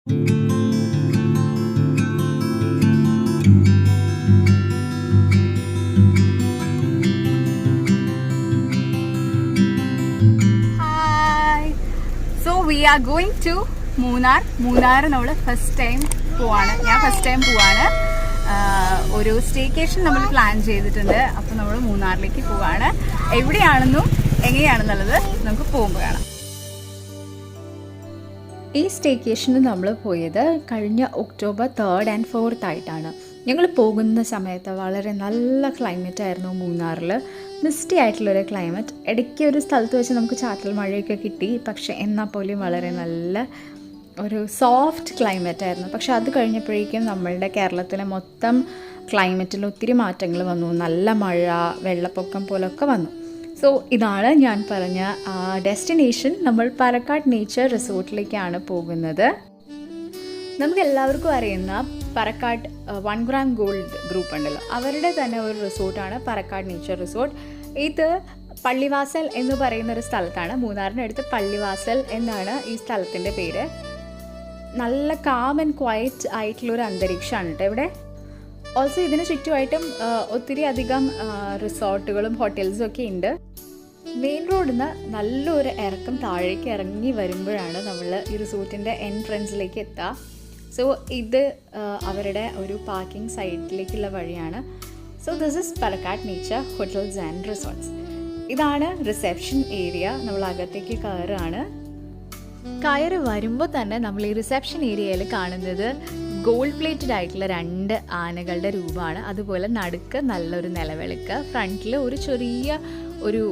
We are going to Munnar. Munnar നമ്മൾ first time പോവാണ്. ഞാൻ ഫസ്റ്റ് ടൈം പോവാണ്. ഒരു സ്റ്റേക്കേഷൻ നമ്മൾ പ്ലാൻ ചെയ്തിട്ടുണ്ട്. അപ്പോൾ നമ്മൾ മൂന്നാറിലേക്ക് പോവാണ്. എവിടെയാണെന്നും എങ്ങനെയാണെന്നുള്ളത് നമുക്ക് പോകുമ്പോൾ കാണാം. ഈ സ്റ്റേക്കേഷന് നമ്മൾ പോയത് കഴിഞ്ഞ ഒക്ടോബർ 3rd and 4th ആയിട്ടാണ്. ഞങ്ങൾ പോകുന്ന സമയത്ത് വളരെ നല്ല ക്ലൈമറ്റ് ആയിരുന്നു മൂന്നാറിൽ. മിസ്റ്റി ആയിട്ടുള്ളൊരു ക്ലൈമറ്റ്. ഇടയ്ക്ക് ഒരു സ്ഥലത്ത് വെച്ച് നമുക്ക് ചാറ്റൽ മഴയൊക്കെ കിട്ടി. പക്ഷേ എന്നാൽ പോലും വളരെ നല്ല ഒരു സോഫ്റ്റ് ക്ലൈമറ്റ് ആയിരുന്നു. പക്ഷെ അത് കഴിഞ്ഞപ്പോഴേക്കും നമ്മളുടെ കേരളത്തിലെ മൊത്തം ക്ലൈമറ്റിൽ ഒത്തിരി മാറ്റങ്ങൾ വന്നു. നല്ല മഴ, വെള്ളപ്പൊക്കം പോലൊക്കെ വന്നു. സോ ഇതാണ് ഞാൻ പറഞ്ഞ ഡെസ്റ്റിനേഷൻ. നമ്മൾ പാലക്കാട് നേച്ചർ റിസോർട്ടിലേക്കാണ് പോകുന്നത്. നമുക്ക് എല്ലാവർക്കും അറിയുന്ന പറക്കാട് 1 gram ഗോൾഡ് ഗ്രൂപ്പ് ഉണ്ടല്ലോ, അവരുടെ തന്നെ ഒരു റിസോർട്ടാണ് പറക്കാട് നേച്ചർ റിസോർട്ട്. ഇത് പള്ളിവാസൽ എന്ന് പറയുന്ന ഒരു സ്ഥലത്താണ്. മൂന്നാറിനടുത്ത് പള്ളിവാസൽ എന്നാണ് ഈ സ്ഥലത്തിൻ്റെ പേര്. നല്ല കാം ആൻഡ് ക്വയറ്റ് ആയിട്ടുള്ളൊരു അന്തരീക്ഷമാണ് കേട്ടോ ഇവിടെ. ഓൾസോ ഇതിന് ചുറ്റുമായിട്ടും ഒത്തിരി അധികം റിസോർട്ടുകളും ഹോട്ടൽസും ഒക്കെ ഉണ്ട്. മെയിൻ റോഡിൽ നിന്ന് നല്ലൊരു ഇറക്കം താഴേക്ക് ഇറങ്ങി വരുമ്പോഴാണ് നമ്മൾ ഈ റിസോർട്ടിൻ്റെ എൻട്രൻസിലേക്ക് എത്തുക. സോ ഇത് അവരുടെ ഒരു പാർക്കിംഗ് സൈഡിലേക്കുള്ള വഴിയാണ്. So this is Palakkad nature hotels and resorts. ഇതാണ് റിസപ്ഷൻ ഏരിയ. നമ്മൾ അകത്തേക്ക് കയറി വരുമ്പോൾ തന്നെ നമ്മൾ ഈ റിസപ്ഷൻ ഏരിയയിൽ കാണുന്നത് ഗോൾഡ് പ്ലേറ്റഡ് ആയിട്ടുള്ള 2 ആനകളുടെ രൂപമാണ്. അതുപോലെ നടുക്ക് നല്ലൊരു നിലവിളക്ക്, ഫ്രണ്ടിൽ ഒരു ചെറിയ ഒരു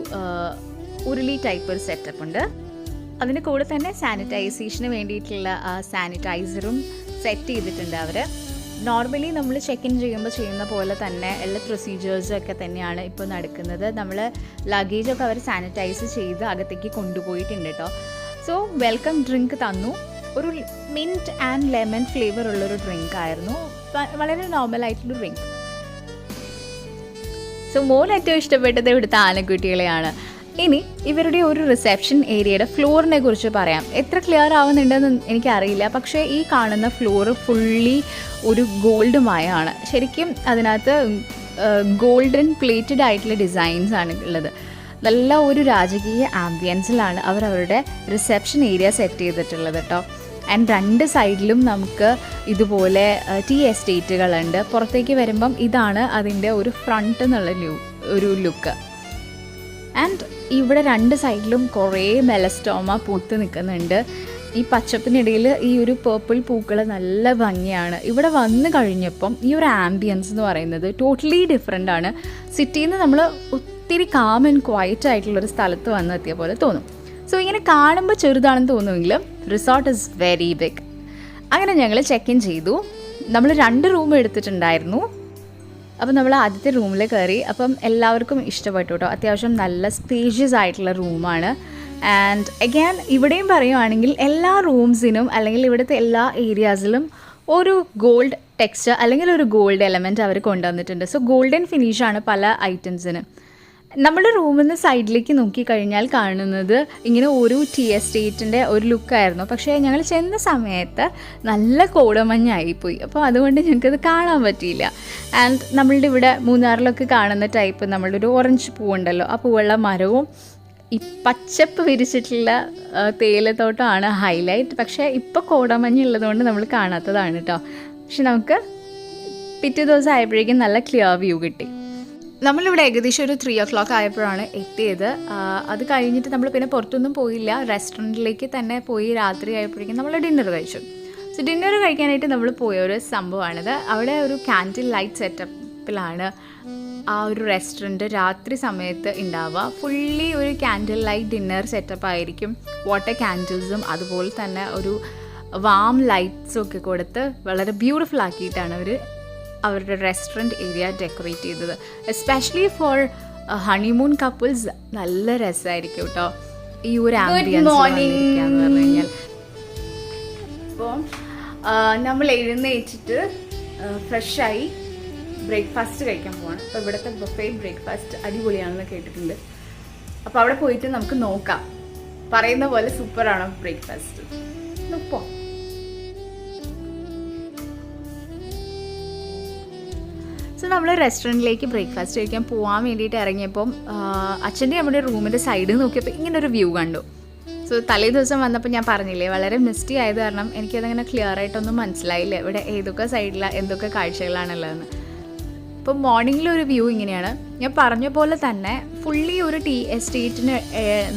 ഉരുളി ടൈപ്പ് ഒരു സെറ്റപ്പ് ഉണ്ട്. അതിന് കൂടെ തന്നെ സാനിറ്റൈസേഷന് വേണ്ടിയിട്ടുള്ള സാനിറ്റൈസറും സെറ്റ് ചെയ്തിട്ടുണ്ട് അവർ. നോർമലി നമ്മൾ ചെക്ക് ഇൻ ചെയ്യുമ്പോൾ ചെയ്യുന്ന പോലെ തന്നെ എല്ലാ പ്രൊസീജിയേഴ്സും ഒക്കെ തന്നെയാണ് ഇപ്പോൾ നടക്കുന്നത്. നമ്മൾ ലഗേജൊക്കെ അവർ സാനിറ്റൈസ് ചെയ്ത് അകത്തേക്ക് കൊണ്ടുപോയിട്ടുണ്ട് കേട്ടോ. സോ വെൽക്കം ഡ്രിങ്ക് തന്നു. ഒരു മിൻറ്റ് ആൻഡ് ലെമൺ ഫ്ലേവർ ഉള്ളൊരു ഡ്രിങ്ക് ആയിരുന്നു. വളരെ നോർമലായിട്ടുള്ള ഡ്രിങ്ക്. സോ മോൻ ഏറ്റവും ഇഷ്ടപ്പെട്ടത് ഇവിടുത്തെ ആനക്കുട്ടികളെയാണ്. ഇനി ഇവരുടെ ഒരു റിസപ്ഷൻ ഏരിയയുടെ ഫ്ലോറിനെ കുറിച്ച് പറയാം. എത്ര ക്ലിയർ ആവുന്നുണ്ടെന്ന് എനിക്കറിയില്ല. പക്ഷേ ഈ കാണുന്ന ഫ്ലോറ് ഫുള്ളി ഒരു ഗോൾഡുമായാണ്. ശരിക്കും അതിനകത്ത് ഗോൾഡൻ പ്ലേറ്റഡ് ആയിട്ടുള്ള ഡിസൈൻസ് ആണ് ഉള്ളത്. നല്ല ഒരു രാജകീയ ആംബിയൻസിലാണ് അവരുടെ റിസപ്ഷൻ ഏരിയ സെറ്റ് ചെയ്തിട്ടുള്ളത് കേട്ടോ. ആൻഡ് 2 സൈഡിലും നമുക്ക് ഇതുപോലെ ടീ എസ്റ്റേറ്റുകളുണ്ട്. പുറത്തേക്ക് വരുമ്പം ഇതാണ് അതിൻ്റെ ഒരു ഫ്രണ്ട് എന്നുള്ള ഒരു ലുക്ക്. ആൻഡ് ഇവിടെ 2 സൈഡിലും കുറേ മെലസ്റ്റോമ പൂത്ത് നിൽക്കുന്നുണ്ട്. ഈ പച്ചപ്പിനിടയിൽ ഈ ഒരു പേർപ്പിൾ പൂക്കൾ നല്ല ഭംഗിയാണ്. ഇവിടെ വന്നു കഴിഞ്ഞപ്പം ഈ ഒരു ആംബിയൻസ് എന്ന് പറയുന്നത് ടോട്ടലി ഡിഫറെൻ്റ് ആണ്. സിറ്റിയിൽ നിന്ന് നമ്മൾ ഒത്തിരി കാം ആൻഡ് ക്വയറ്റ് ആയിട്ടുള്ളൊരു സ്ഥലത്ത് വന്നെത്തിയ പോലെ തോന്നും. സോ ഇങ്ങനെ കാണുമ്പോൾ ചെറുതാണെന്ന് തോന്നുമെങ്കിലും റിസോർട്ട് ഇസ് വെരി ബിഗ്. അങ്ങനെ ഞങ്ങൾ ചെക്ക് ഇൻ ചെയ്തു. നമ്മൾ 2 റൂം എടുത്തിട്ടുണ്ടായിരുന്നു. അപ്പം നമ്മൾ ആദ്യത്തെ റൂമിൽ കയറി. അപ്പം എല്ലാവർക്കും ഇഷ്ടപ്പെട്ടു കേട്ടോ. അത്യാവശ്യം നല്ല സ്പേഷ്യസ് ആയിട്ടുള്ള റൂമാണ്. ആൻഡ് അഗൈൻ ഇവിടെയും പറയുവാണെങ്കിൽ എല്ലാ റൂംസിനും അല്ലെങ്കിൽ ഇവിടുത്തെ എല്ലാ ഏരിയാസിലും ഒരു ഗോൾഡ് ടെക്സ്ചർ അല്ലെങ്കിൽ ഒരു ഗോൾഡ് എലമെൻറ്റ് അവർ കൊണ്ടുവന്നിട്ടുണ്ട്. സോ ഗോൾഡൻ ഫിനിഷാണ് പല ഐറ്റംസിന്. നമ്മുടെ റൂമിൽ നിന്ന് സൈഡിലേക്ക് നോക്കിക്കഴിഞ്ഞാൽ കാണുന്നത് ഇങ്ങനെ ഒരു ടീ എസ്റ്റേറ്റിൻ്റെ ഒരു ലുക്കായിരുന്നു. പക്ഷേ ഞങ്ങൾ ചെന്ന സമയത്ത് നല്ല കോടമഞ്ഞായിപ്പോയി. അപ്പോൾ അതുകൊണ്ട് ഞങ്ങൾക്കത് കാണാൻ പറ്റിയില്ല. ആൻഡ് നമ്മളുടെ ഇവിടെ മൂന്നാറിലൊക്കെ കാണുന്ന ടൈപ്പ് നമ്മളുടെ ഒരു ഓറഞ്ച് പൂവുണ്ടല്ലോ, ആ പൂവുള്ള മരവും ഈ പച്ചപ്പ് വിരിച്ചിട്ടുള്ള തേയിലത്തോട്ടമാണ് ഹൈലൈറ്റ്. പക്ഷേ ഇപ്പോൾ കോടമഞ്ഞുള്ളതുകൊണ്ട് നമ്മൾ കാണാത്തതാണ് കേട്ടോ. പക്ഷെ നമുക്ക് പിറ്റേ ദിവസം ആയപ്പോഴേക്കും നല്ല ക്ലിയർ വ്യൂ കിട്ടി. നമ്മളിവിടെ ഏകദേശം ഒരു 3 o'clock ആയപ്പോഴാണ് എത്തിയത്. അത് കഴിഞ്ഞിട്ട് നമ്മൾ പിന്നെ പുറത്തൊന്നും പോയില്ല. റെസ്റ്റോറൻറ്റിലേക്ക് തന്നെ പോയി. രാത്രി ആയപ്പോഴേക്കും നമ്മൾ ഡിന്നർ കഴിച്ചു. സോ ഡിന്നർ കഴിക്കാനായിട്ട് നമ്മൾ പോയ ഒരു സംഭവമാണിത്. അവിടെ ഒരു ക്യാൻഡിൽ ലൈറ്റ് സെറ്റപ്പിലാണ് ആ ഒരു റെസ്റ്റോറൻറ്റ് രാത്രി സമയത്ത് ഉണ്ടാവുക. ഫുള്ളി ഒരു ക്യാൻഡിൽ ലൈറ്റ് ഡിന്നർ സെറ്റപ്പ് ആയിരിക്കും. വാട്ടർ ക്യാൻഡിൽസും അതുപോലെ തന്നെ ഒരു വാം ലൈറ്റ്സും ഒക്കെ കൊടുത്ത് വളരെ ബ്യൂട്ടിഫുൾ ആക്കിയിട്ടാണ് അവരുടെ റെസ്റ്റോറൻറ്റ് ഏരിയ ഡെക്കറേറ്റ് ചെയ്തത്. എസ്പെഷ്യലി ഫോർ ഹണിമൂൺ കപ്പിൾസ് നല്ല രസമായിരിക്കും കേട്ടോ ഈ ഒരു ആംബിയൻസ് വന്നിരിക്കുകയെന്ന് പറഞ്ഞു കഴിഞ്ഞാൽ. അപ്പോൾ നമ്മൾ എഴുന്നേറ്റിട്ട് ഫ്രഷായി ബ്രേക്ക്ഫാസ്റ്റ് കഴിക്കാൻ പോവാണ്. അപ്പോൾ ഇവിടുത്തെ ബുഫേ ബ്രേക്ക്ഫാസ്റ്റ് അടിപൊളിയാണെന്ന് കേട്ടിട്ടുണ്ട്. അപ്പോൾ അവിടെ പോയിട്ട് നമുക്ക് നോക്കാം പറയുന്ന പോലെ സൂപ്പറാണോ ബ്രേക്ക്ഫാസ്റ്റ്. നോക്കോ സോ നമ്മൾ റെസ്റ്റോറൻറ്റിലേക്ക് ബ്രേക്ക്ഫാസ്റ്റ് കഴിക്കാൻ പോകാൻ വേണ്ടിയിട്ട് ഇറങ്ങിയപ്പം അച്ഛൻ്റെ നമ്മുടെ റൂമിൻ്റെ സൈഡിൽ നോക്കിയപ്പോൾ ഇങ്ങനൊരു വ്യൂ കണ്ടു. സോ തലേ ദിവസം വന്നപ്പോൾ ഞാൻ പറഞ്ഞില്ലേ വളരെ മിസ്റ്റി ആയത് കാരണം എനിക്കതങ്ങനെ ക്ലിയർ ആയിട്ടൊന്നും മനസ്സിലായില്ല ഇവിടെ ഏതൊക്കെ സൈഡിലാണ് എന്തൊക്കെ കാഴ്ചകളാണുള്ളതെന്ന്. അപ്പോൾ മോർണിംഗിലൊരു വ്യൂ ഇങ്ങനെയാണ്. ഞാൻ പറഞ്ഞ പോലെ തന്നെ ഫുള്ളി ഒരു ടീ എസ്റ്റേറ്റിന്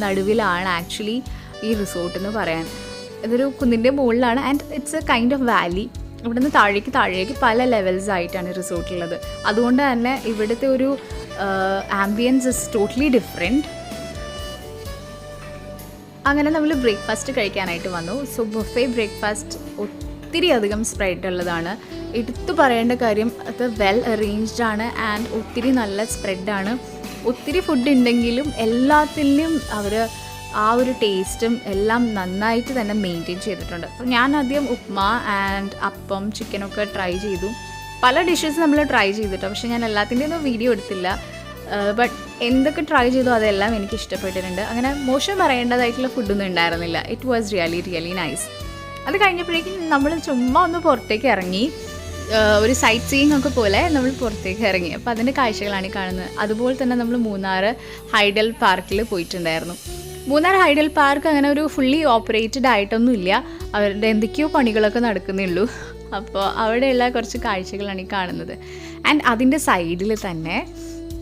നടുവിലാണ് ആക്ച്വലി ഈ റിസോർട്ട് എന്ന് പറയാൻ. ഇതൊരു കുന്നിൻ്റെ മുകളിലാണ് and it's A kind of Valley. ഇവിടുന്ന് താഴേക്ക് പല ലെവൽസ് ആയിട്ടാണ് റിസോർട്ടുള്ളത്. അതുകൊണ്ട് തന്നെ ഇവിടുത്തെ ഒരു ആംബിയൻസ് ഇസ് ടോട്ടലി ഡിഫറെൻറ്റ്. അങ്ങനെ നമ്മൾ ബ്രേക്ക്ഫാസ്റ്റ് കഴിക്കാനായിട്ട് വന്നു. സോ ബുഫേ ബ്രേക്ക്ഫാസ്റ്റ് ഒത്തിരി അധികം സ്പ്രെഡ് ഉള്ളതാണ്. എടുത്തു പറയേണ്ട കാര്യം അത് വെൽ അറേഞ്ച്ഡ് ആണ് ആൻഡ് ഒത്തിരി നല്ല സ്പ്രെഡാണ്. ഒത്തിരി ഫുഡ് ഉണ്ടെങ്കിലും എല്ലാത്തിലും അവർ ആ ഒരു ടേസ്റ്റും എല്ലാം നന്നായിട്ട് തന്നെ മെയിൻറ്റെയിൻ ചെയ്തിട്ടുണ്ട്. അപ്പോൾ ഞാൻ ആദ്യം ഉപ്മാ ആൻഡ് അപ്പം ചിക്കനൊക്കെ ട്രൈ ചെയ്തു. പല ഡിഷസ് നമ്മൾ ട്രൈ ചെയ്തിട്ടോ, പക്ഷേ ഞാൻ എല്ലാത്തിൻ്റെയും ഒന്നും വീഡിയോ എടുത്തില്ല. ബട്ട് എന്തൊക്കെ ട്രൈ ചെയ്തോ അതെല്ലാം എനിക്ക് ഇഷ്ടപ്പെട്ടിട്ടുണ്ട്. അങ്ങനെ മോശം പറയേണ്ടതായിട്ടുള്ള ഫുഡൊന്നും ഉണ്ടായിരുന്നില്ല. It was really nice. അത് കഴിഞ്ഞപ്പോഴേക്കും നമ്മൾ ചുമ്മാ ഒന്ന് പുറത്തേക്ക് ഇറങ്ങി, ഒരു സൈറ്റ് സീയിങ് ഒക്കെ പോലെ നമ്മൾ പുറത്തേക്ക് ഇറങ്ങി. അപ്പോൾ അതിൻ്റെ കാഴ്ചകളാണ് ഈ കാണുന്നത്. അതുപോലെ തന്നെ നമ്മൾ മൂന്നാർ ഹൈഡൽ പാർക്കിൽ പോയിട്ടുണ്ടായിരുന്നു. മൂന്നാർ ഹൈഡൽ പാർക്ക് അങ്ങനെ ഒരു ഫുള്ളി ഓപ്പറേറ്റഡ് ആയിട്ടൊന്നും ഇല്ല, അവരുടെ എന്തൊക്കെയോ പണികളൊക്കെ നടക്കുന്നേ ഉള്ളൂ. അപ്പോൾ അവിടെയുള്ള കുറച്ച് കാഴ്ചകളാണ് ഈ കാണുന്നത്. ആൻഡ് അതിൻ്റെ സൈഡിൽ തന്നെ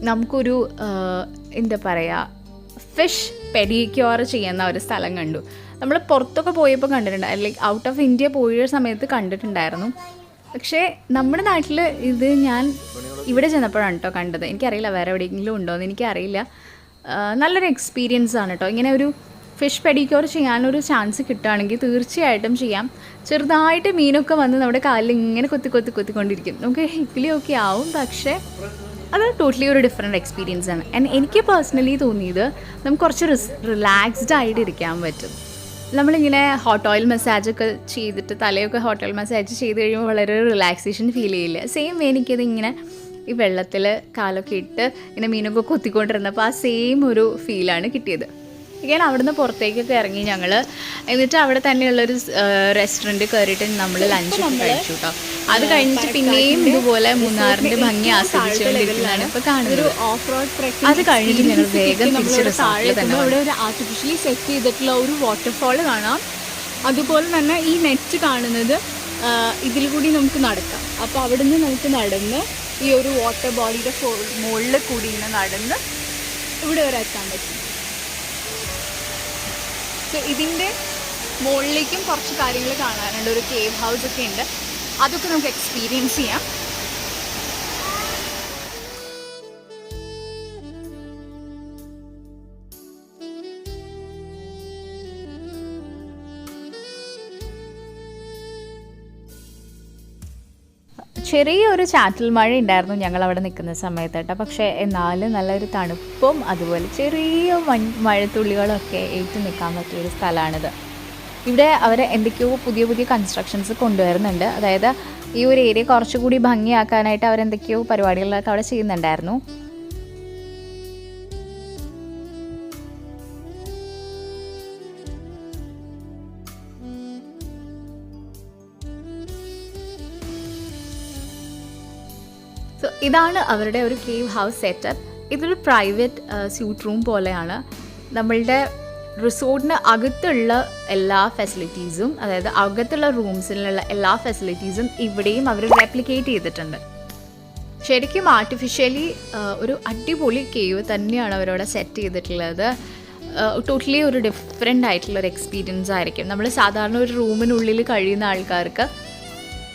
നമുക്കൊരു എന്താ പറയുക ഫിഷ് പെഡിക്യൂർ ചെയ്യുന്ന ഒരു സ്ഥലം കണ്ടു. നമ്മൾ പുറത്തൊക്കെ പോയപ്പോൾ കണ്ടിട്ടുണ്ട്, ലൈക്ക് ഔട്ട് ഓഫ് ഇന്ത്യ പോയ സമയത്ത് കണ്ടിട്ടുണ്ടായിരുന്നു. പക്ഷേ നമ്മുടെ നാട്ടിൽ ഇത് ഞാൻ ഇവിടെ ചെന്നപ്പോഴാണ് കേട്ടോ കണ്ടത്. എനിക്കറിയില്ല വേറെ എവിടെയെങ്കിലും ഉണ്ടോ എന്ന് എനിക്കറിയില്ല. നല്ലൊരു എക്സ്പീരിയൻസ് ആണ് കേട്ടോ. ഇങ്ങനെ ഒരു ഫിഷ് പെഡിക്യൂർ ചെയ്യാനൊരു ചാൻസ് കിട്ടുകയാണെങ്കിൽ തീർച്ചയായിട്ടും ചെയ്യാം. ചെറുതായിട്ട് മീനൊക്കെ വന്ന് നമ്മുടെ കാലിൽ ഇങ്ങനെ കൊത്തിക്കൊണ്ടിരിക്കും. നമുക്ക് ഹിക്കിലൊക്കെ ആവും, പക്ഷേ അത് ടോട്ടലി ഒരു ഡിഫറെൻറ്റ് എക്സ്പീരിയൻസ് ആണ്. ആൻഡ് എനിക്ക് പേഴ്സണലി തോന്നിയത് നമുക്ക് കുറച്ച് റിലാക്സ്ഡ് ആയിട്ട് ഇരിക്കാൻ പറ്റും. നമ്മളിങ്ങനെ ഹോട്ട് ഓയിൽ മസാജൊക്കെ ചെയ്തിട്ട് തലയൊക്കെ ഹോട്ട് ഓയിൽ മസാജ് ചെയ്ത് കഴിയുമ്പോൾ വളരെ റിലാക്സേഷൻ ഫീൽ ചെയ്യില്ല. സെയിം എനിക്കത് ഇങ്ങനെ ഈ വെള്ളത്തിൽ കാലൊക്കെ ഇട്ട് ഇങ്ങനെ മീനൊക്കെ കൊത്തിക്കൊണ്ടിരുന്നപ്പോൾ ആ സെയിം ഒരു ഫീലാണ് കിട്ടിയത്. ഇങ്ങനെ അവിടുന്ന് പുറത്തേക്കൊക്കെ ഇറങ്ങി ഞങ്ങൾ. എന്നിട്ട് അവിടെ തന്നെയുള്ളൊരു റെസ്റ്റോറൻറ്റ് കയറിയിട്ട് നമ്മൾ ലഞ്ചൊക്കെ കഴിച്ചു കേട്ടോ. അത് കഴിഞ്ഞിട്ട് പിന്നെയും ഇതുപോലെ മൂന്നാറിൻ്റെ ഭംഗി ആസ്വദിച്ചുകൊണ്ടിരിക്കുന്നതാണ് ഇപ്പോൾ കാണുന്നത്. അത് കഴിഞ്ഞിട്ട് ഞങ്ങൾ വേഗം തിരിച്ച് റിസോർട്ടിൽ തന്നെ അവിടെ ഒരു ആർട്ടിഫിഷ്യലി സെറ്റ് ചെയ്തിട്ടുള്ള ഒരു വാട്ടർഫാൾ കാണാം. അതുപോലെ തന്നെ ഈ നെറ്റ് കാണുന്നത് ഇതിൽ കൂടി നമുക്ക് നടക്കാം. അപ്പോൾ അവിടെ നിന്ന് നമുക്ക് നടന്ന് ഈ ഒരു വാട്ടർ ബോഡിയുടെ മുകളിൽ കൂടി ഇങ്ങനെ നടന്ന് ഇവിടെ വരെ എത്താൻ പറ്റും. സോ ഇതിൻ്റെ മുകളിലേക്കും കുറച്ച് കാര്യങ്ങൾ കാണാനുണ്ട്. ഒരു കേവ് ഹൗസ് ഒക്കെ ഉണ്ട്, അതൊക്കെ നമുക്ക് എക്സ്പീരിയൻസ് ചെയ്യാം. ചെറിയൊരു ചാറ്റൽ മഴ ഉണ്ടായിരുന്നു ഞങ്ങൾ അവിടെ നിൽക്കുന്ന സമയത്ത് കേട്ടോ. പക്ഷേ എന്നാലും നല്ലൊരു തണുപ്പും അതുപോലെ ചെറിയ മഴത്തുള്ളികളൊക്കെ ഏറ്റു നിൽക്കാൻ പറ്റിയൊരു സ്ഥലമാണിത്. ഇവിടെ അവർ എന്തൊക്കെയോ പുതിയ കൺസ്ട്രക്ഷൻസ് കൊണ്ടുവരുന്നുണ്ട്. അതായത് ഈ ഒരു ഏരിയ കുറച്ചുകൂടി ഭംഗിയാക്കാനായിട്ട് അവരെന്തൊക്കെയോ പരിപാടികളൊക്കെ അവിടെ ചെയ്യുന്നുണ്ടായിരുന്നു. സോ ഇതാണ് അവരുടെ ഒരു കേവ് ഹൗസ് സെറ്റപ്പ്. ഇതൊരു പ്രൈവറ്റ് സ്യൂട്ട് റൂം പോലെയാണ്. നമ്മളുടെ റിസോർട്ടിന് അകത്തുള്ള എല്ലാ ഫെസിലിറ്റീസും, അതായത് അകത്തുള്ള റൂംസിലുള്ള എല്ലാ ഫെസിലിറ്റീസും ഇവിടെയും അവർ റെപ്ലിക്കേറ്റ് ചെയ്തിട്ടുണ്ട്. ശരിക്കും ആർട്ടിഫിഷ്യലി ഒരു അടിപൊളി കേവ് തന്നെയാണ് അവരവിടെ സെറ്റ് ചെയ്തിട്ടുള്ളത്. ടോട്ടലി ഒരു ഡിഫറെൻ്റ് ആയിട്ടുള്ളൊരു എക്സ്പീരിയൻസ് ആയിരിക്കും. നമ്മൾ സാധാരണ ഒരു റൂമിനുള്ളിൽ കഴിയുന്ന ആൾക്കാർക്ക്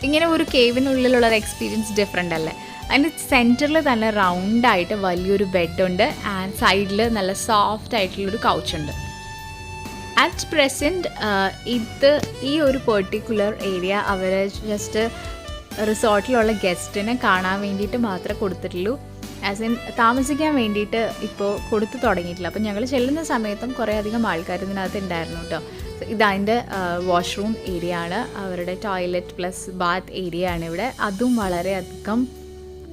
ഇങ്ങനെ ഒരു കേവിനുള്ളിലുള്ളൊരു എക്സ്പീരിയൻസ് ഡിഫറെൻ്റ് അല്ലേ. അതിൻ്റെ സെൻറ്ററിൽ തന്നെ റൗണ്ടായിട്ട് വലിയൊരു ബെഡുണ്ട് ആൻഡ് സൈഡിൽ നല്ല സോഫ്റ്റ് ആയിട്ടുള്ളൊരു കൗച്ചുണ്ട്. അറ്റ് പ്രസൻറ്റ് ഈ ഒരു പെർട്ടിക്കുലർ ഏരിയ അവർ ജസ്റ്റ് റിസോർട്ടിലുള്ള ഗസ്റ്റിനെ കാണാൻ വേണ്ടിയിട്ട് മാത്രമേ കൊടുത്തിട്ടുള്ളൂ. ആസ് ഇൻ താമസിക്കാൻ വേണ്ടിയിട്ട് ഇപ്പോൾ കൊടുത്തു തുടങ്ങിയിട്ടില്ല. അപ്പോൾ ഞങ്ങൾ ചെല്ലുന്ന സമയത്തും കുറേ അധികം ആൾക്കാർ ഇതിനകത്ത് ഉണ്ടായിരുന്നു കേട്ടോ. ഇതതിൻ്റെ വാഷ്റൂം ഏരിയ ആണ്, അവരുടെ ടോയ്ലറ്റ് പ്ലസ് ബാത്ത് ഏരിയ ആണ് ഇവിടെ. അതും വളരെയധികം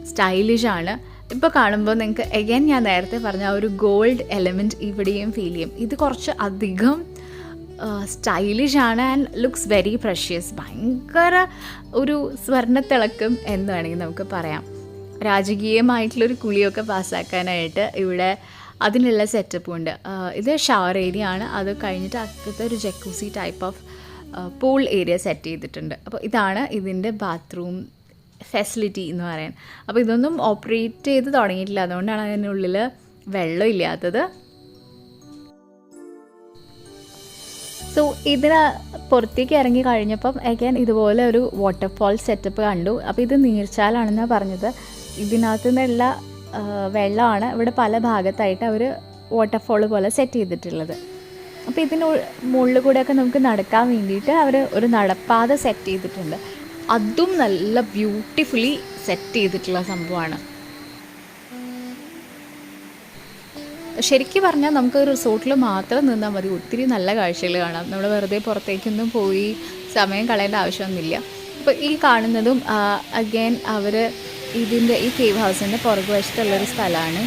സ്റ്റൈലിഷാണ്. ഇപ്പോൾ കാണുമ്പോൾ നിങ്ങൾക്ക് എഗൈൻ ഞാൻ നേരത്തെ പറഞ്ഞ ഒരു ഗോൾഡ് എലമെൻറ്റ് ഇവിടെയും ഫീൽ ചെയ്യും. ഇത് കുറച്ച് അധികം സ്റ്റൈലിഷാണ് ആൻഡ് ലുക്സ് വെരി പ്രഷ്യസ്. ഭയങ്കര ഒരു സ്വർണ്ണത്തിളക്കം എന്ന് വേണമെങ്കിൽ നമുക്ക് പറയാം. രാജകീയമായിട്ടുള്ളൊരു കുളിയൊക്കെ പാസ്സാക്കാനായിട്ട് ഇവിടെ അതിനുള്ള സെറ്റപ്പും ഉണ്ട്. ഇത് ഷവർ ഏരിയ ആണ്. അത് കഴിഞ്ഞിട്ട് അകത്തെ ഒരു jacuzzi type of pool area set ചെയ്തിട്ടുണ്ട്. അപ്പോൾ ഇതാണ് ഇതിൻ്റെ ബാത്റൂം ഫെസിലിറ്റി എന്ന് പറയാൻ. അപ്പോൾ ഇതൊന്നും ഓപ്പറേറ്റ് ചെയ്ത് തുടങ്ങിയിട്ടില്ല, അതുകൊണ്ടാണ് അതിനുള്ളിൽ വെള്ളം ഇല്ലാത്തത്. സോ ഇതിന് പുറത്തേക്ക് ഇറങ്ങി കഴിഞ്ഞപ്പം അഗൈൻ ഇതുപോലെ ഒരു വാട്ടർഫാൾ സെറ്റപ്പ് കണ്ടു. അപ്പോൾ ഇത് നീർച്ചാലാണെന്നാണ് പറഞ്ഞത്. ഇതിനകത്തു നിന്നുള്ള വെള്ളമാണ് ഇവിടെ പല ഭാഗത്തായിട്ട് അവർ വാട്ടർഫാൾ പോലെ സെറ്റ് ചെയ്തിട്ടുള്ളത്. അപ്പോൾ ഇതിന് മുകളിൽ കൂടെയൊക്കെ നമുക്ക് നടക്കാൻ വേണ്ടിയിട്ട് അവർ ഒരു നടപ്പാത സെറ്റ് ചെയ്തിട്ടുണ്ട്. അതും നല്ല ബ്യൂട്ടിഫുള്ളി സെറ്റ് ചെയ്തിട്ടുള്ള സംഭവമാണ്. ശരിക്കും പറഞ്ഞാൽ നമുക്ക് റിസോർട്ടിൽ മാത്രം നിന്നാൽ മതി, ഒത്തിരി നല്ല കാഴ്ചകൾ കാണാം. നമ്മൾ വെറുതെ പുറത്തേക്കൊന്നും പോയി സമയം കളയേണ്ട ആവശ്യമൊന്നുമില്ല. അപ്പോൾ ഈ കാണുന്നതും അഗൈൻ അവർ ഇതിൻ്റെ ഈ കേവ് ഹൗസിൻ്റെ പുറകുവശത്തുള്ളൊരു സ്ഥലമാണ്.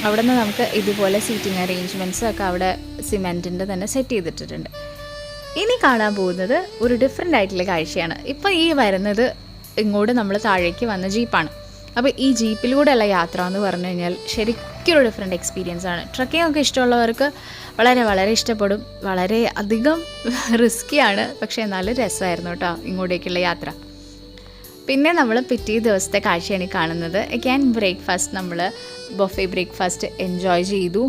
അവിടെ നിന്ന് നമുക്ക് ഇതുപോലെ സീറ്റിംഗ് അറേഞ്ച്മെൻറ്റ്സ് ഒക്കെ അവിടെ സിമെൻറ്റിൻ്റെ തന്നെ സെറ്റ് ചെയ്തിട്ടുണ്ട്. ഇനി കാണാൻ പോകുന്നത് ഒരു ഡിഫറെൻ്റ് ആയിട്ടുള്ള കാഴ്ചയാണ്. ഇപ്പോൾ ഈ വരുന്നത് ഇങ്ങോട്ട് നമ്മൾ താഴേക്ക് വന്ന ജീപ്പാണ്. അപ്പോൾ ഈ ജീപ്പിലൂടെയുള്ള യാത്ര എന്ന് പറഞ്ഞു കഴിഞ്ഞാൽ ശരിക്കും ഒരു ഡിഫറെൻ്റ് എക്സ്പീരിയൻസ് ആണ്. ട്രക്കിംഗ് ഒക്കെ ഇഷ്ടമുള്ളവർക്ക് വളരെ വളരെ ഇഷ്ടപ്പെടും. വളരെ അധികം റിസ്ക്കിയാണ്, പക്ഷേ എന്നാലും രസമായിരുന്നു കേട്ടോ ഇങ്ങോട്ടേക്കുള്ള യാത്ര. പിന്നെ നമ്മൾ പിറ്റേ ദിവസത്തെ കാഴ്ചയാണ് കാണുന്നത്. അഗൈൻ ബ്രേക്ക്ഫാസ്റ്റ്, നമ്മൾ ബൊഫേ ബ്രേക്ക്ഫാസ്റ്റ് എൻജോയ് ചെയ്തു.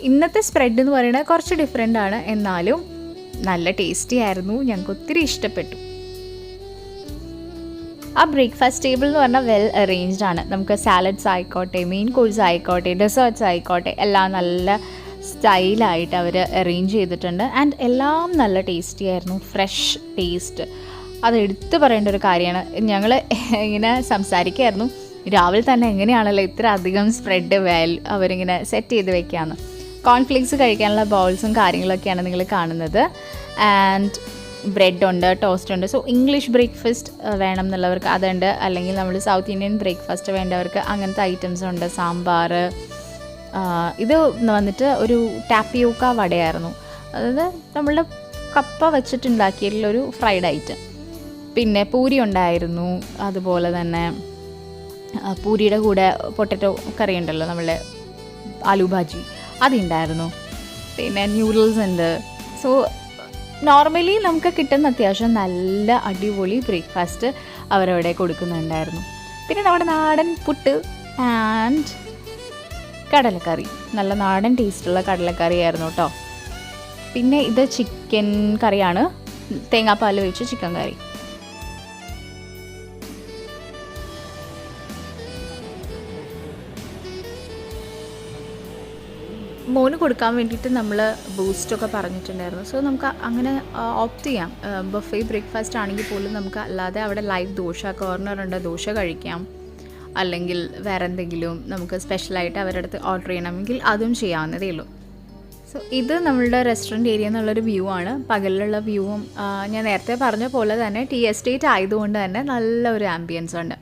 ഇന്നത്തെ സ്പ്രെഡ് എന്ന് പറയുന്നത് കുറച്ച് ഡിഫറെൻ്റ് ആണ്, എന്നാലും നല്ല ടേസ്റ്റി ആയിരുന്നു. ഞങ്ങൾക്ക് ഒത്തിരി ഇഷ്ടപ്പെട്ടു. ആ ബ്രേക്ക്ഫാസ്റ്റ് ടേബിൾ എന്ന് പറഞ്ഞാൽ വെൽ അറേഞ്ച്ഡ് ആണ്. നമുക്ക് സാലഡ്സ് ആയിക്കോട്ടെ, മെയിൻ കോഴ്സ് ആയിക്കോട്ടെ, ഡെസേർട്ട്സ് ആയിക്കോട്ടെ, എല്ലാം നല്ല സ്റ്റൈലായിട്ട് അവർ അറേഞ്ച് ചെയ്തിട്ടുണ്ട്. ആൻഡ് എല്ലാം നല്ല ടേസ്റ്റി ആയിരുന്നു, ഫ്രഷ് ടേസ്റ്റ്. അത് എടുത്തു പറയേണ്ട ഒരു കാര്യമാണ്. ഞങ്ങൾ ഇങ്ങനെ സംസാരിക്കുകയായിരുന്നു രാവിലെ തന്നെ എങ്ങനെയാണല്ലോ ഇത്ര അധികം സ്പ്രെഡ് അവരിങ്ങനെ സെറ്റ് ചെയ്ത് വെക്കാമെന്ന്. കോൺഫ്ലിക്സ് കഴിക്കാനുള്ള ബൗൾസും കാര്യങ്ങളൊക്കെയാണ് നിങ്ങൾ കാണുന്നത്. ആൻഡ് ബ്രെഡ് ഉണ്ട്, ടോസ്റ്റ് ഉണ്ട്. സോ ഇംഗ്ലീഷ് ബ്രേക്ക്ഫാസ്റ്റ് വേണം എന്നുള്ളവർക്ക് അതുണ്ട്, അല്ലെങ്കിൽ നമ്മൾ സൗത്ത് ഇന്ത്യൻ ബ്രേക്ക്ഫാസ്റ്റ് വേണ്ടവർക്ക് അങ്ങനത്തെ ഐറ്റംസ് ഉണ്ട്. സാമ്പാർ, ഇത് വന്നിട്ട് ഒരു ടാപ്പിയോക്ക വടയായിരുന്നു, അതായത് നമ്മളുടെ കപ്പ വെച്ചിട്ടുണ്ടാക്കിയിട്ടുള്ളൊരു ഫ്രൈഡ് ഐറ്റം. പിന്നെ പൂരി ഉണ്ടായിരുന്നു, അതുപോലെ തന്നെ പൂരിയുടെ കൂടെ പൊട്ടറ്റോ കറി ഉണ്ടല്ലോ, നമ്മളുടെ ആലു ഭാജി, അതുണ്ടായിരുന്നു. പിന്നെ ന്യൂഡിൽസ് ഉണ്ട്. സോ നോർമലി നമുക്ക് കിട്ടുന്ന അത്യാവശ്യം നല്ല അടിപൊളി ബ്രേക്ക്ഫാസ്റ്റ് അവരവിടെ കൊടുക്കുന്നുണ്ടായിരുന്നു. പിന്നെ നമ്മുടെ നാടൻ പുട്ട് ആൻഡ് കടലക്കറി, നല്ല നാടൻ ടേസ്റ്റുള്ള കടലക്കറി ആയിരുന്നു കേട്ടോ. പിന്നെ ഇത് ചിക്കൻ കറിയാണ്, തേങ്ങാപ്പാൽ വെച്ച് ചിക്കൻ കറി. മോന് കൊടുക്കാൻ വേണ്ടിയിട്ട് നമ്മൾ ബൂസ്റ്റൊക്കെ പറഞ്ഞിട്ടുണ്ടായിരുന്നു. സോ നമുക്ക് അങ്ങനെ ഓപ്റ്റ് ചെയ്യാം. ബഫേ ബ്രേക്ക്ഫാസ്റ്റ് ആണെങ്കിൽ പോലും നമുക്ക് അല്ലാതെ അവിടെ ലൈവ് ദോശ കോർണറുണ്ട്, ദോശ കഴിക്കാം. അല്ലെങ്കിൽ വേറെ എന്തെങ്കിലും നമുക്ക് സ്പെഷ്യലായിട്ട് അവരുടെ അടുത്ത് ഓർഡർ ചെയ്യണമെങ്കിൽ അതും ചെയ്യാവുന്നതേ ഉള്ളൂ. സോ ഇത് നമ്മളുടെ റെസ്റ്റോറൻറ്റ് ഏരിയ എന്നുള്ളൊരു വ്യൂ ആണ്. പകലിലുള്ള വ്യൂവും ഞാൻ നേരത്തെ പറഞ്ഞ പോലെ തന്നെ ടീ എസ്റ്റേറ്റ് ആയതുകൊണ്ട് തന്നെ നല്ലൊരു ആംബിയൻസ് ഉണ്ട്.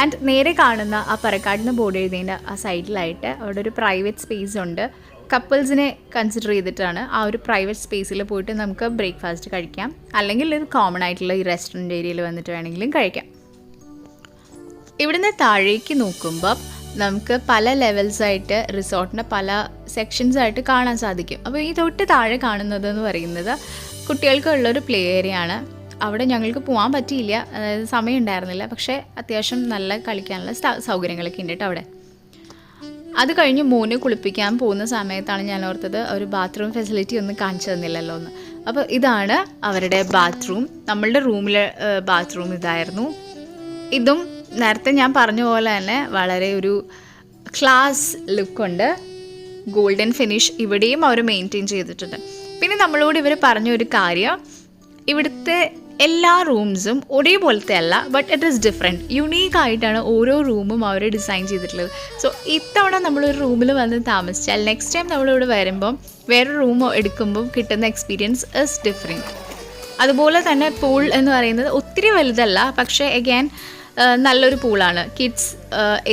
ആൻഡ് നേരെ കാണുന്ന ആ പരക്കാടിന് ബോർഡ് എഴുതിയതിൻ്റെ ആ സൈഡിലായിട്ട് അവിടെ ഒരു പ്രൈവറ്റ് സ്പേസ് ഉണ്ട്. കപ്പിൾസിനെ കൺസിഡർ ചെയ്തിട്ടാണ് ആ ഒരു പ്രൈവറ്റ് സ്പേസിൽ പോയിട്ട് നമുക്ക് ബ്രേക്ക്ഫാസ്റ്റ് കഴിക്കാം. അല്ലെങ്കിൽ ഇത് കോമൺ ആയിട്ടുള്ള ഈ റെസ്റ്റോറൻറ്റ് ഏരിയയിൽ വന്നിട്ട് വേണമെങ്കിലും കഴിക്കാം. ഇവിടുന്ന് താഴേക്ക് നോക്കുമ്പോൾ നമുക്ക് പല ലെവൽസായിട്ട് റിസോർട്ടിൻ്റെ പല സെക്ഷൻസായിട്ട് കാണാൻ സാധിക്കും. അപ്പോൾ ഈ തൊട്ട് താഴെ കാണുന്നത് എന്ന് പറയുന്നത് കുട്ടികൾക്കുള്ളൊരു പ്ലേ ഏരിയ ആണ്. അവിടെ ഞങ്ങൾക്ക് പോകാൻ പറ്റിയില്ല, അതായത് സമയം ഉണ്ടായിരുന്നില്ല. പക്ഷേ അത്യാവശ്യം നല്ല കളിക്കാനുള്ള സൗകര്യങ്ങളൊക്കെ ഉണ്ട് കേട്ടോ അവിടെ. അത് കഴിഞ്ഞ് മോനെ കുളിപ്പിക്കാൻ പോകുന്ന സമയത്താണ് ഞാൻ ഓർത്തത് ഒരു ബാത്റൂം ഫെസിലിറ്റി ഒന്നും കാണിച്ചു തന്നില്ലല്ലോ എന്ന്. അപ്പോൾ ഇതാണ് അവരുടെ ബാത്റൂം. നമ്മളുടെ റൂമിലെ ബാത്റൂം ഇതായിരുന്നു. ഇതും നേരത്തെ ഞാൻ പറഞ്ഞ പോലെ തന്നെ വളരെ ഒരു ക്ലാസ് ലുക്കുണ്ട്. ഗോൾഡൻ ഫിനിഷ് ഇവിടെയും അവർ മെയിൻറ്റെയിൻ ചെയ്തിട്ടുണ്ട്. പിന്നെ നമ്മളോട് ഇവർ പറഞ്ഞൊരു കാര്യം, ഇവിടുത്തെ എല്ലാ റൂംസും ഒരേപോലത്തെ അല്ല, ബട്ട് ഇറ്റ് ഈസ് ഡിഫറെൻറ്റ്. യുണീക്കായിട്ടാണ് ഓരോ റൂമും അവർ ഡിസൈൻ ചെയ്തിട്ടുള്ളത്. സോ ഇത്തവണ നമ്മളൊരു റൂമിൽ വന്ന് താമസിച്ചാൽ നെക്സ്റ്റ് ടൈം നമ്മളിവിടെ വരുമ്പം വേറൊരു റൂം എടുക്കുമ്പം കിട്ടുന്ന എക്സ്പീരിയൻസ് ഇസ് ഡിഫറെൻറ്റ്. അതുപോലെ തന്നെ പൂൾ എന്ന് പറയുന്നത് ഒത്തിരി വലുതല്ല, പക്ഷേ അഗൈൻ നല്ലൊരു പൂളാണ്. Kids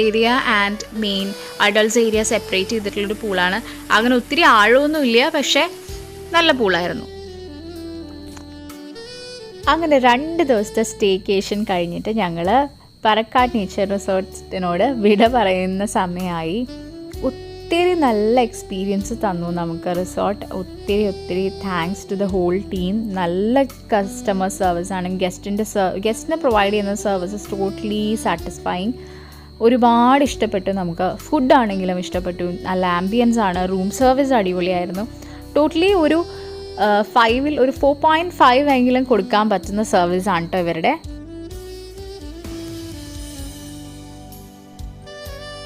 area and main adults area separate ചെയ്തിട്ടുള്ളൊരു പൂളാണ്. അങ്ങനെ ഒത്തിരി ആഴമൊന്നുമില്ല, പക്ഷേ നല്ല പൂളായിരുന്നു. അങ്ങനെ 2 ദിവസത്തെ സ്റ്റേക്കേഷൻ കഴിഞ്ഞിട്ട് ഞങ്ങൾ പറക്കാട് നേച്ചർ റിസോർട്ടിനോട് വിട പറയുന്ന സമയമായി. ഒത്തിരി നല്ല എക്സ്പീരിയൻസ് തന്നു നമുക്ക് റിസോർട്ട്. ഒത്തിരി thanks to the whole team. നല്ല കസ്റ്റമർ സർവീസാണ്. ഗസ്റ്റിന് പ്രൊവൈഡ് ചെയ്യുന്ന സർവീസസ് ടോട്ടലി സാറ്റിസ്ഫൈങ്. ഒരുപാട് ഇഷ്ടപ്പെട്ടു നമുക്ക്. ഫുഡാണെങ്കിലും ഇഷ്ടപ്പെട്ടു. നല്ല ആംബിയൻസ് ആണ്. റൂം സർവീസ് അടിപൊളിയായിരുന്നു. ടോട്ടലി ഒരു 5-ൽ ഒരു 4.5 എങ്കിലും കൊടുക്കാൻ പറ്റുന്ന സർവീസാണ് കേട്ടോ ഇവരുടെ.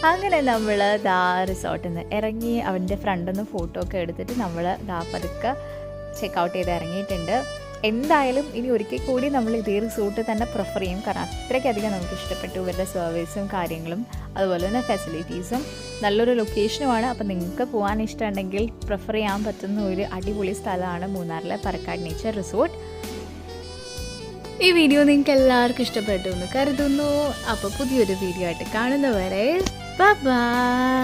അങ്ങനെ നമ്മൾ ദാ റിസോർട്ടിൽ നിന്ന് ഇറങ്ങി അവൻ്റെ ഫ്രണ്ടിൽ നിന്ന് ഫോട്ടോ ഒക്കെ എടുത്തിട്ട് നമ്മൾ ദാ പതുക്കെ ചെക്കൗട്ട് ചെയ്ത് ഇറങ്ങിയിട്ടുണ്ട്. എന്തായാലും ഇനി ഒരിക്കൽ കൂടി നമ്മൾ ഇതേ റിസോർട്ട് തന്നെ പ്രിഫർ ചെയ്യും. കാരണം അത്രയ്ക്കധികം നമുക്ക് ഇഷ്ടപ്പെട്ടു ഇവരുടെ സർവീസും കാര്യങ്ങളും അതുപോലെ തന്നെ ഫെസിലിറ്റീസും. നല്ലൊരു ലൊക്കേഷനുമാണ്. അപ്പോൾ നിങ്ങൾക്ക് പോകാൻ ഇഷ്ടമുണ്ടെങ്കിൽ പ്രിഫർ ചെയ്യാൻ പറ്റുന്ന ഒരു അടിപൊളി സ്ഥലമാണ് മൂന്നാറിലെ പറക്കാട് നേച്ചർ റിസോർട്ട്. ഈ വീഡിയോ നിങ്ങൾക്ക് എല്ലാവർക്കും ഇഷ്ടപ്പെട്ടു എന്ന് കരുതുന്നു. അപ്പോൾ പുതിയൊരു വീഡിയോ ആയിട്ട് കാണുന്നവരെ ബൈ.